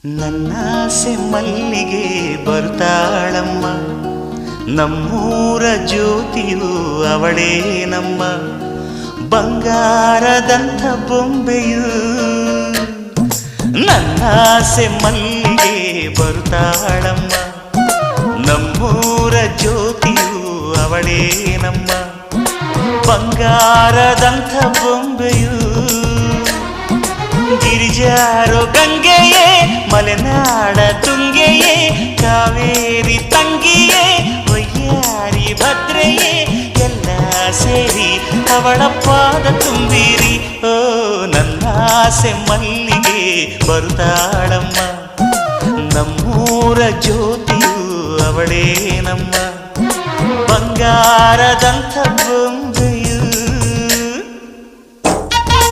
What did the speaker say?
ನನ್ನಾಸೆ ಮಲ್ಲಿಗೆ ಬರ್ತಾಳಮ್ಮ, ನಮ್ಮೂರ ಜ್ಯೋತಿಯು ಅವಳೇ ನಮ್ಮ, ಬಂಗಾರದಂಥ ಬೊಂಬೆಯು. ನನ್ನಾಸೆ ಮಲ್ಲಿಗೆ ಬರ್ತಾಳಮ್ಮ, ನಮ್ಮೂರ ಜ್ಯೋತಿಯು ಅವಳೇ ನಮ್ಮ, ಬಂಗಾರದಂಥ ಬೊಂಬೆಯು. ಗಿರಿಜಾರೋ ಗಂಗೆಯೇ, ಮಲೆನಾಡ ತುಂಗೆಯೇ, ಕಾವೇರಿ ತಂಗಿಯೇ, ವಯ್ಯಾರಿ ಭದ್ರೆಯೇ, ಎಲ್ಲ ಸೇರಿ ಅವಳ ಪಾದ ತುಂಬಿರಿ. ಓ ನನ್ನಾಸೆ ಮಲ್ಲಿಗೆ ಬರುತ್ತಾಳಮ್ಮ, ನಮ್ಮೂರ ಜ್ಯೋತಿಯು ಅವಳೇ ನಮ್ಮ, ಬಂಗಾರದಂಥ